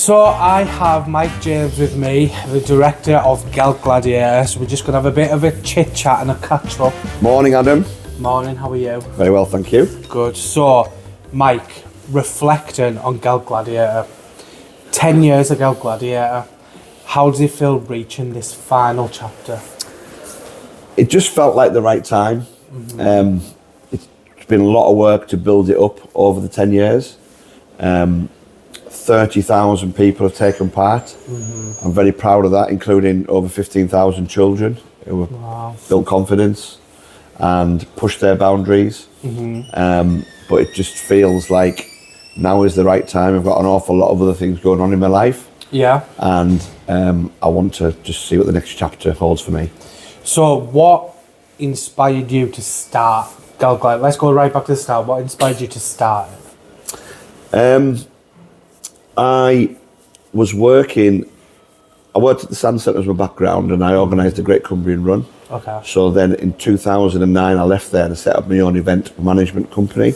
So I have Mike James with me, the director of Gelt Gladiator. So we're just going to have a bit of a chit chat and a catch up. Morning, Adam. Morning, how are you? Very well, thank you. Good. So, Mike, reflecting on Gelt Gladiator, 10 years of Gelt Gladiator, how does it feel reaching this final chapter? It just felt like the right time. It's been a lot of work to build it up over the 10 years. 30,000 people have taken part. I'm very proud of that, including over 15,000 children who have built confidence and pushed their boundaries. But it just feels like now is the right time. I've got an awful lot of other things going on in my life. Yeah. And I want to just see what the next chapter holds for me. So what inspired you to start Gelt Gladiator? Let's go right back to the start. What inspired you to start it? I worked at the Sand Centre as my background, and I organised the Great Cumbrian Run. Okay. So then in 2009 I left there and set up my own event management company,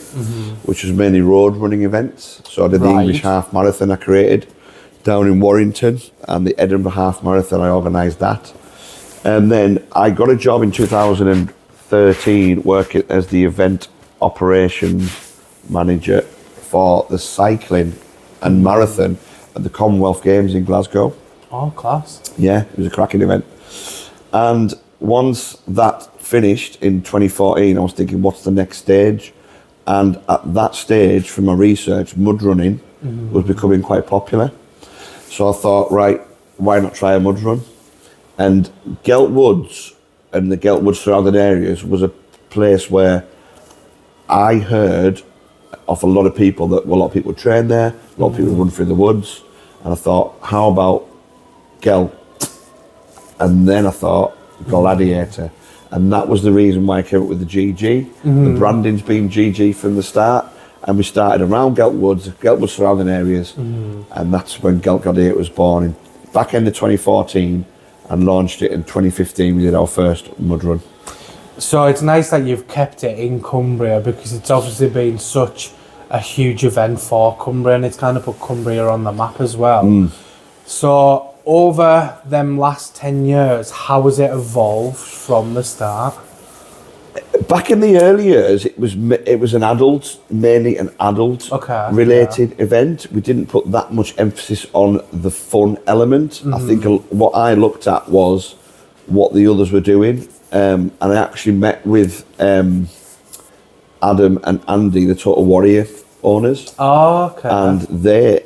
which was mainly road running events. So I did the English Half Marathon I created down in Warrington, and the Edinburgh Half Marathon I organised that. And then I got a job in 2013 working as the event operations manager for the cycling and marathon at the Commonwealth Games in Glasgow. Oh, class. Yeah, it was a cracking event. And once that finished in 2014, I was thinking, what's the next stage? And at that stage, from my research, mud running was becoming quite popular. So I thought, right, why not try a mud run? And Gelt Woods and the Gelt Woods surrounding areas was a place where I heard of a lot of people that a lot of people would train there, a lot of people would run through the woods, and I thought, how about Gelt? And then I thought Gladiator, and that was the reason why I came up with the GG. The branding's been GG from the start, and we started around Gelt Woods surrounding areas, and that's when Gelt Gladiator was born in back end of 2014, and launched it in 2015. We did our first mud run. So it's nice that you've kept it in Cumbria, because it's obviously been such a huge event for Cumbria, and it's kind of put Cumbria on the map as well. So over them last 10 years, how has it evolved from the start? Back in the early years, it was mainly an adult related event. We didn't put that much emphasis on the fun element. I think what I looked at was what the others were doing. And I actually met with Adam and Andy, the Total Warrior owners. Oh, okay. And their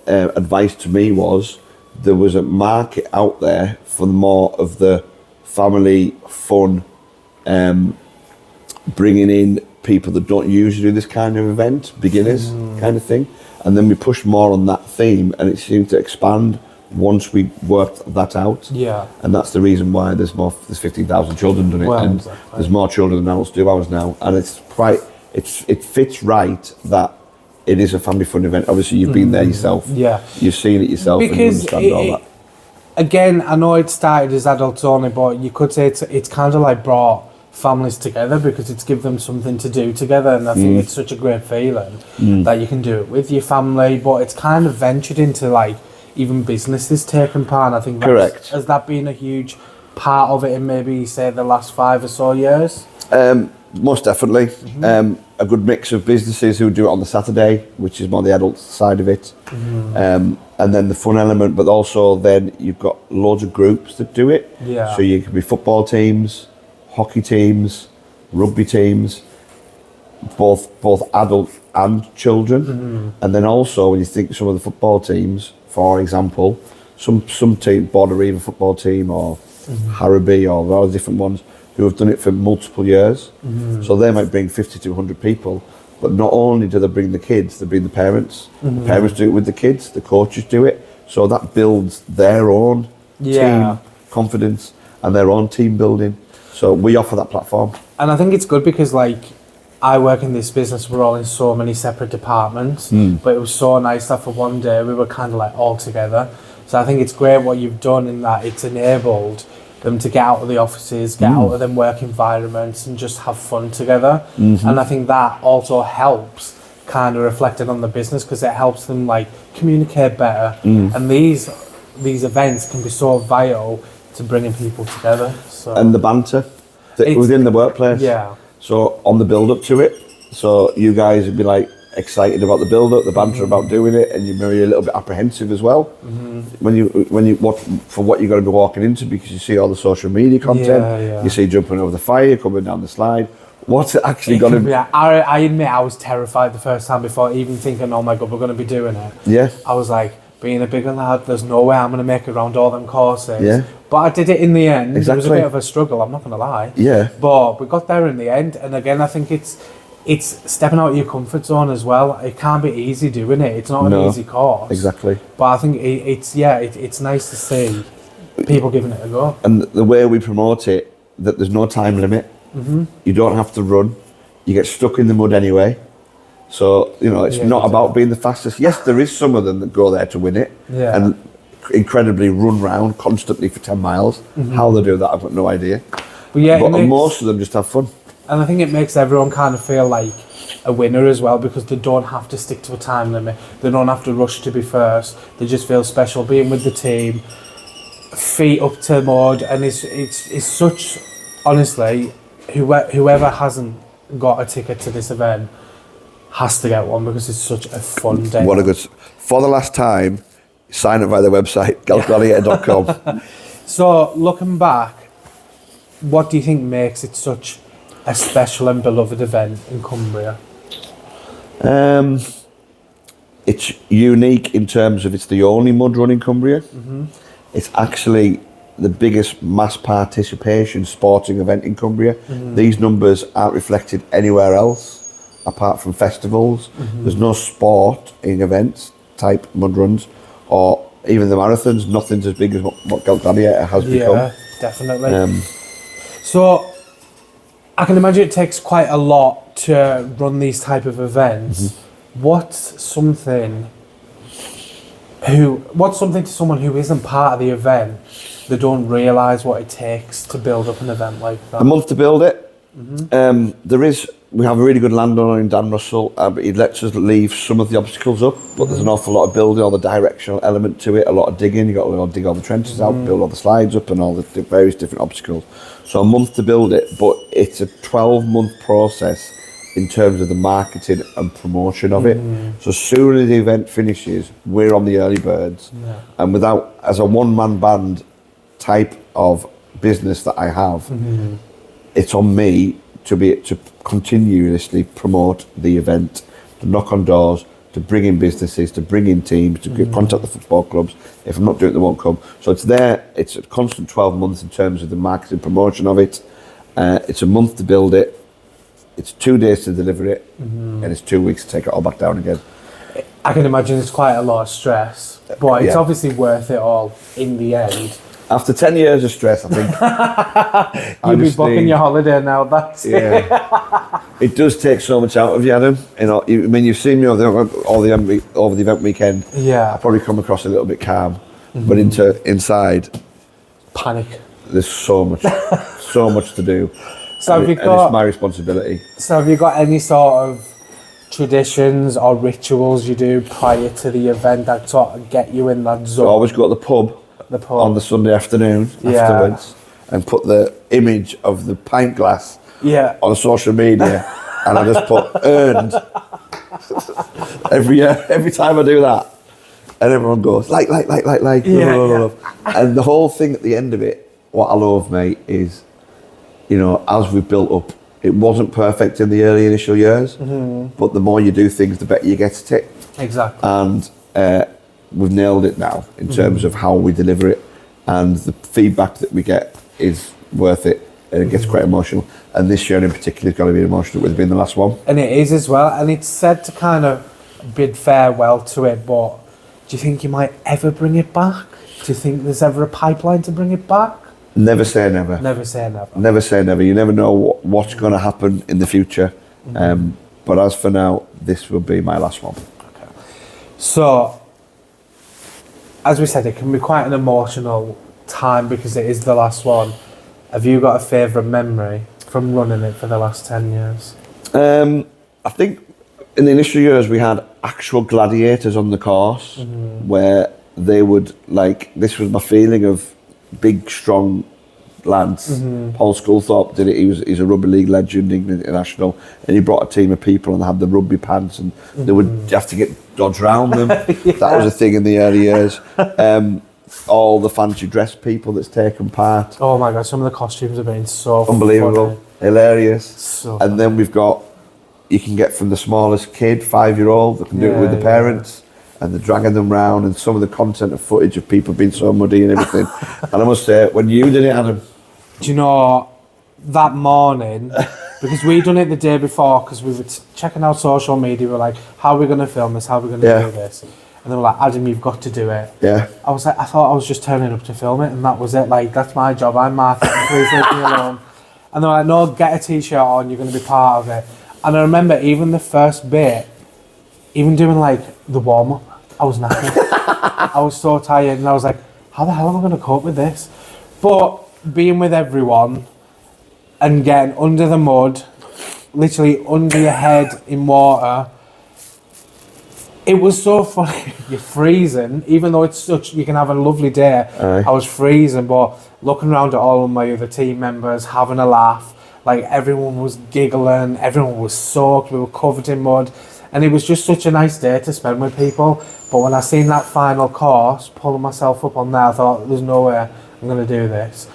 advice to me was there was a market out there for more of the family fun, bringing in people that don't usually do this kind of event, beginners kind of thing. And then we pushed more on that theme, and it seemed to expand once we worked that out. Yeah. And that's the reason why there's 15,000 children doing it, and there's more children than adults do ours now. And it fits right that it is a family fun event. Obviously you've been there yourself. Yeah. You've seen it yourself, because and you understand all that. Again, I know it started as adults only, but you could say it's kind of like brought families together, because it's given them something to do together, and I think it's such a great feeling that you can do it with your family. But it's kind of ventured into like even businesses taking part, and I think has that been a huge part of it in maybe say the last 5 or so years? Most definitely. A good mix of businesses who do it on the Saturday, which is more the adult side of it, and then the fun element, but also then you've got loads of groups that do it. Yeah. So you can be football teams, hockey teams, rugby teams, both adult and children. And then also when you think some of the football teams, for example, some team, Border Even football team, or Harrowby, or all the different ones who have done it for multiple years. So they might bring 50 to 100 people, but not only do they bring the kids, they bring the parents. The parents do it with the kids, the coaches do it. So that builds their own team confidence and their own team building. So we offer that platform. And I think it's good because like I work in this business, we're all in so many separate departments, but it was so nice that for one day we were kind of like all together. So I think it's great what you've done in that it's enabled them to get out of the offices, get out of them work environments and just have fun together. And I think that also helps kind of reflected on the business because it helps them like communicate better. And these events can be so vital to bringing people together. So And the banter within the workplace. Yeah. So on the build up to it, so you guys would be like excited about the build up, the banter about doing it, and you're maybe a little bit apprehensive as well when you for what you're going to be walking into, because you see all the social media content, you see jumping over the fire, coming down the slide. What's it actually going to be? I admit I was terrified the first time before even thinking, oh my god, we're going to be doing it. Yeah. I was like, being a bigger lad, there's no way I'm going to make it around all them courses. Yeah. But I did it in the end. Exactly. It was a bit of a struggle, I'm not going to lie. Yeah. But we got there in the end. And again, I think it's stepping out of your comfort zone as well. It can't be easy doing it. It's not an easy course. Exactly. But I think it's nice to see people giving it a go. And the way we promote it, that there's no time limit. You don't have to run. You get stuck in the mud anyway. So, it's not about being the fastest. Yes, there is some of them that go there to win it and incredibly run round constantly for 10 miles. How they do that, I've got no idea. But most of them just have fun. And I think it makes everyone kind of feel like a winner as well, because they don't have to stick to a time limit. They don't have to rush to be first. They just feel special being with the team, feet up to mud. And it's such, honestly, whoever hasn't got a ticket to this event has to get one, because it's such a fun day. What a good... For the last time, sign up via the website, geltgladiator.com. So, looking back, what do you think makes it such a special and beloved event in Cumbria? It's unique in terms of it's the only mud run in Cumbria. It's actually the biggest mass participation sporting event in Cumbria. These numbers aren't reflected anywhere else apart from festivals. There's no sport in events type mud runs, or even the marathons. Nothing's as big as what Gelt Gladiator has become. Yeah, definitely. So I can imagine it takes quite a lot to run these type of events. What's something to someone who isn't part of the event, they don't realise what it takes to build up an event like that? A month to build it. We have a really good landowner in Dan Russell, but he lets us leave some of the obstacles up, but there's an awful lot of building, all the directional element to it, a lot of digging. You got to dig all the trenches out, build all the slides up, and all the various different obstacles. So a month to build it, but it's a 12-month process in terms of the marketing and promotion of it. So as soon as the event finishes, we're on the early birds, and as a one-man band type of business that I have, it's on me to continuously promote the event, to knock on doors, to bring in businesses, to bring in teams, to contact the football clubs. If I'm not doing it, they won't come. So it's a constant 12 months in terms of the marketing promotion of it. It's a month to build it, it's 2 days to deliver it, and it's 2 weeks to take it all back down again. I can imagine it's quite a lot of stress, but it's obviously worth it all in the end. After 10 years of stress, I think... You'll be booking your holiday now, that's it. It does take so much out of you, Adam. You've seen me over the event weekend. Yeah. I probably come across a little bit calm, but inside... Panic. There's so much to do. So and it's my responsibility. So have you got any sort of traditions or rituals you do prior to the event that sort of get you in that zone? I always go to the pub. On the Sunday afternoon afterwards, and put the image of the pint glass on social media, and I just put earned every time I do that, and everyone goes like, and the whole thing at the end of it, what I love, mate, is as we've built up, it wasn't perfect in the early initial years, but the more you do things, the better you get at it. Exactly. And we've nailed it now in terms of how we deliver it, and the feedback that we get is worth it, and it gets quite emotional. And this year in particular is going to be emotional with being the last one. And it is as well, and it's said to kind of bid farewell to it, but do you think you might ever bring it back? Do you think there's ever a pipeline to bring it back? Never say never. Never say never. Never say never. You never know what's going to happen in the future. But as for now, this will be my last one. Okay. So, as we said, it can be quite an emotional time because it is the last one. Have you got a favourite memory from running it for the last 10 years? I think in the initial years, we had actual gladiators on the course where they would, like, this was my feeling of big, strong lads. Paul Sculthorpe did it. He's a rugby league legend, international, and he brought a team of people and they had the rugby pants, and they would have to get dodge around them. That was a thing in the early years. All the fancy dress people that's taken part. Oh my god, some of the costumes have been so unbelievable, funny. Hilarious. So and then we've got, you can get from the smallest kid, 5-year-old, that can do it with the parents, and they're dragging them round, and some of the content of footage of people being so muddy and everything. And I must say, when you did it, Adam, do you know, that morning, because we done it the day before, because we were checking out social media, we were like, how are we going to film this, how are we going to do this? And they were like, Adam, you've got to do it. Yeah. I was like, I thought I was just turning up to film it, and that was it. Like, that's my job, I'm marketing, please leave me alone. And they're like, no, get a t-shirt on, you're going to be part of it. And I remember even the first bit, even doing like the warm-up, I was knackered. I was so tired, and I was like, how the hell am I going to cope with this? But being with everyone and getting under the mud, literally under your head in water, it was so funny. You're freezing, even though it's such, you can have a lovely day. I was freezing, but looking around at all of my other team members, having a laugh, like everyone was giggling, everyone was soaked, we were covered in mud, and it was just such a nice day to spend with people. But when I seen that final course, pulling myself up on there, I thought, there's no way I'm going to do this.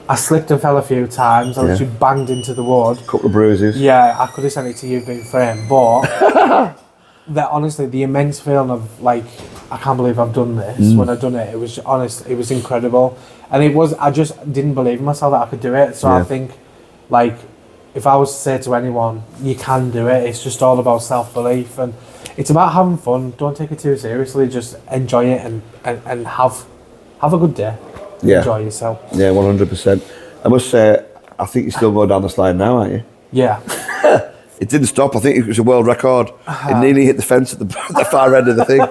I slipped and fell a few times, I literally banged into the wood. couple of bruises. Yeah, I could have sent it to you being framed, but that honestly, the immense feeling of like, I can't believe I've done this. When I've done it, it was honest, it was incredible. And it was, I just didn't believe in myself that I could do it. So I think, like, if I was to say to anyone, you can do it, it's just all about self-belief, and it's about having fun. Don't take it too seriously, just enjoy it and have a good day. Yeah. Enjoy yourself. Yeah, 100%. I must say, I think you're still going down the slide now, aren't you? Yeah. It didn't stop. I think it was a world record. It nearly hit the fence at the far end of the thing.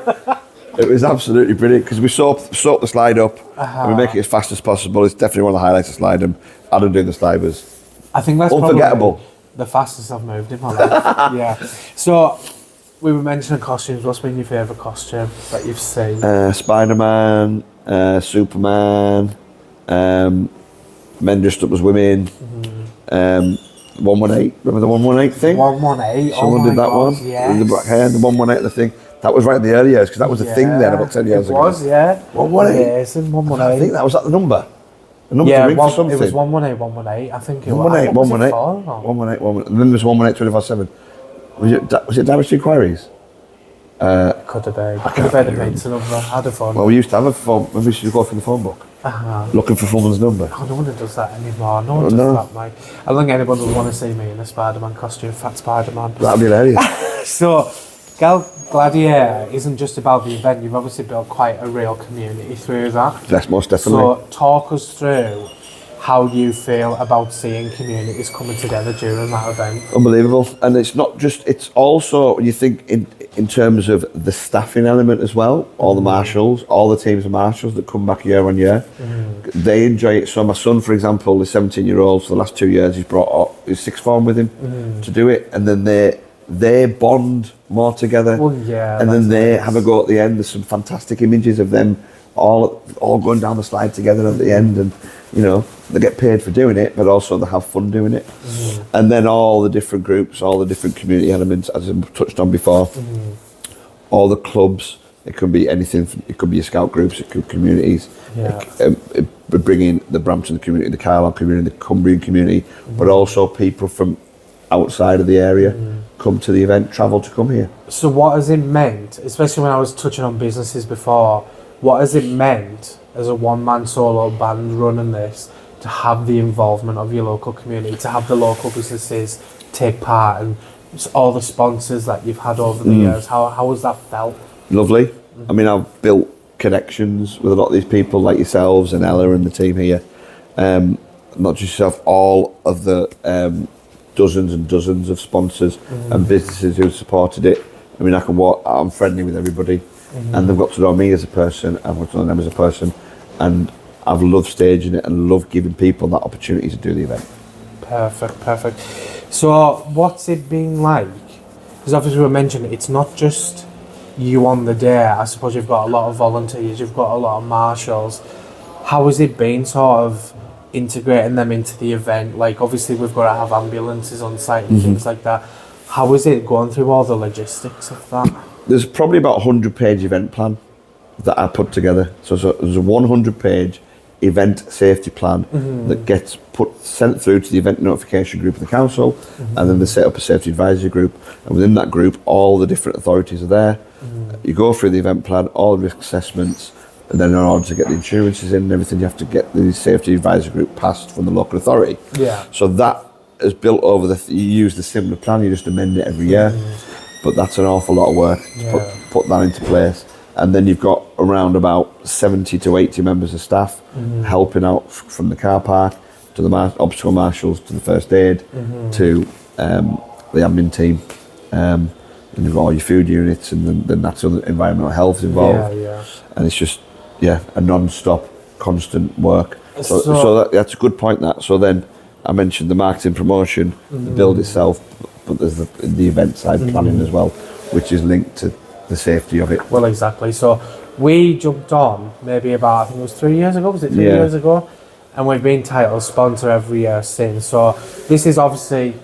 It was absolutely brilliant because we soaked the slide up and we make it as fast as possible. It's definitely one of the highlights of slide, and Adam doing the slide was I think that's unforgettable. probably the fastest I've moved in my life. Yeah. So we were mentioning costumes. What's been your favourite costume that you've seen? Spider-Man, Superman, men dressed up as women. 118. Remember the 118 thing? 118. Someone did that one. Yes. With the black hair, the 118, the thing. That was right in the early years because that was a thing then about 10 years ago. It was, yeah. 118. Yes, in I 118. think that was at the number. The number Yeah, to ring for something. it was 118, 118. I think it 118, was. 118. 118. And then there's 118 24/7. Was it damage to inquiries? Could have been. Could have been a mate's number. I'd have fun. Well, we used to have a phone. Maybe we should go through the phone book. Looking for someone's number. Oh, no one does that anymore. No one does that, mate. I don't think anyone would want to see me in a Spider-Man costume, fat Spider-Man. That'd be hilarious. So, Gelt Gladiator isn't just about the event. You've obviously built quite a real community through that. Yes, most definitely. So, talk us through how you feel about seeing communities coming together during that event. Unbelievable. And it's not just, it's also, you think in terms of the staffing element as well, all the marshals, all the teams of marshals that come back year on year, they enjoy it. So my son, for example, is 17-year-old, for the last 2 years he's brought his sixth form with him to do it, and then they bond more together. Well, yeah, and then they nice. have a go at the end. There's some fantastic images of them all going down the slide together at the end, and you know, they get paid for doing it, but also they have fun doing it. And then all the different groups, all the different community elements, as I touched on before, all the clubs, it could be anything, it could be your scout groups, it could be communities, bringing the Brampton community, the Carlisle community, the Cumbrian community, but also people from outside of the area come to the event, travel to come here. So what has it meant, especially when I was touching on businesses before, what has it meant as a one-man solo band running this to have the involvement of your local community, to have the local businesses take part, and all the sponsors that you've had over the years? How has that felt? Lovely. I mean, I've built connections with a lot of these people like yourselves and Ella and the team here. Not just yourself, all of the dozens and dozens of sponsors and businesses who supported it. I mean, I'm friendly with everybody, and they've got to know me as a person, I've got to know them as a person, and I've loved staging it and loved giving people that opportunity to do the event. Perfect. So what's it been like because obviously we mentioned it's not just you on the day. I suppose you've got a lot of volunteers, you've got a lot of marshals. How has it been sort of integrating them into the event? Like obviously we've got to have ambulances on site and things like that. How is it going through all the logistics of that? There's probably about 100-page event plan that I put together. So there's a 100-page event safety plan that gets sent through to the event notification group of the council, and then they set up a safety advisory group, and within that group all the different authorities are there. You go through the event plan, all the risk assessments, and then in order to get the insurances in and everything, you have to get the safety advisory group passed from the local authority. So that is built over you use the similar plan, you just amend it every year, but that's an awful lot of work to put that into place. And then you've got around about 70 to 80 members of staff helping out from the car park to the obstacle marshals to the first aid to the admin team. And you've got all your food units, and then that's other environmental health involved. And it's just, a non-stop, constant work. So that's a good point, that. So then I mentioned the marketing promotion, the build itself, but there's the event side planning as well, which is linked to the safety of it. Well, exactly. So we jumped on maybe about, I think it was 3 years ago, was it 3 years ago? And we've been titled sponsor every year since. So this is obviously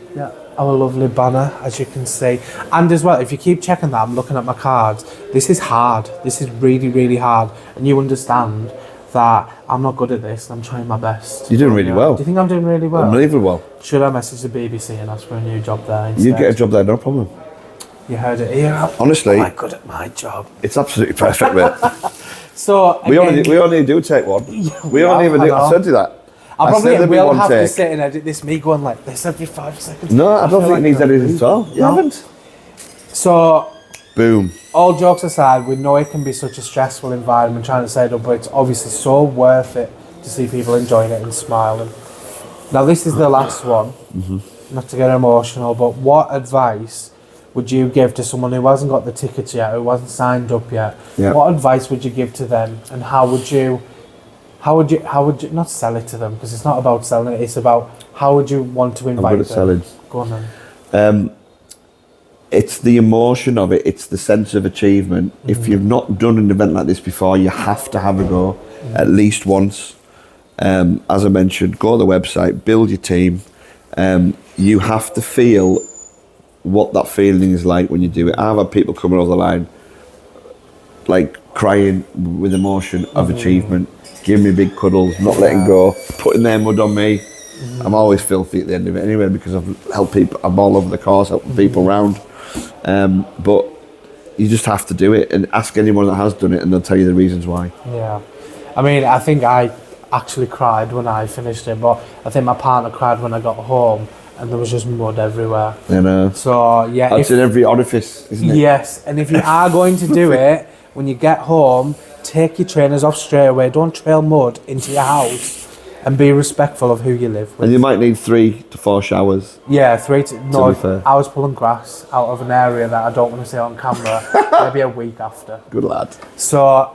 our lovely banner, as you can see. And as well, if you keep checking that, I'm looking at my cards, this is hard. This is really, really hard. And you understand that I'm not good at this, I'm trying my best. You're doing really well. Do you think I'm doing really well? Unbelievably well. Should I message the BBC and ask for a new job there instead? You get a job there, no problem. You heard it here. Honestly, I'm good at my job. It's absolutely perfect, mate. So again, we only do take one. We only even do. I said to that. I probably will have to sit and edit this. Me going like this every 5 seconds. No, I don't think it needs editing at all. You haven't. So, boom. All jokes aside, we know it can be such a stressful environment trying to set it up, but it's obviously so worth it to see people enjoying it and smiling. Now, this is the last one. Not to get emotional, but what advice would you give to someone who hasn't got the tickets yet, who hasn't signed up yet? What advice would you give to them, and how would you not sell it to them, because it's not about selling it, it's about how would you want to invite them? Selling. Go on then. It's the emotion of it, it's the sense of achievement. If you've not done an event like this before, you have to have a go at least once. As I mentioned, go to the website, build your team. You have to feel what that feeling is like when you do it. I've had people coming over the line like crying with emotion of achievement, giving me big cuddles, not letting go, putting their mud on me. I'm always filthy at the end of it anyway, because I've helped people, I'm all over the course helping people around. But you just have to do it, and ask anyone that has done it and they'll tell you the reasons why. I mean, I think I actually cried when I finished it, but I think my partner cried when I got home, and there was just mud everywhere. So it's in every orifice, isn't it? Yes, and if you are going to do it, when you get home, take your trainers off straight away. Don't trail mud into your house, and be respectful of who you live with. And you might need 3 to 4 showers. Yeah, 3 to... No, I was pulling grass out of an area that I don't want to say on camera, maybe a week after. Good lad. So,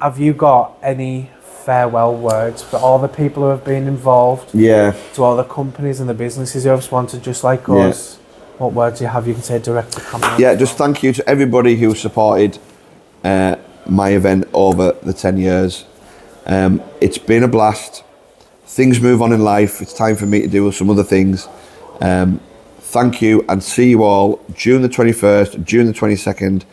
have you got any farewell words for all the people who have been involved? To all the companies and the businesses who have sponsored just like us? What words do you have you can say direct to camera? Just thank you to everybody who supported my event over the 10 years. It's been a blast. Things move on in life. It's time for me to do some other things. Thank you, and see you all June the 21st, June the 22nd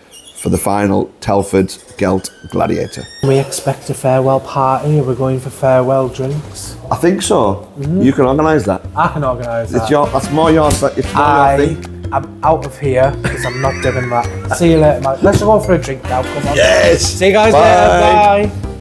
for the final Telfords Gelt Gladiator. Can we expect a farewell party? Are we going for farewell drinks? I think so. You can organise that. I can organise that. That's more your thing. I'm out of here because I'm not doing that. See you later, mate. Let's go for a drink now. Come on. Yes. See you guys later. Bye.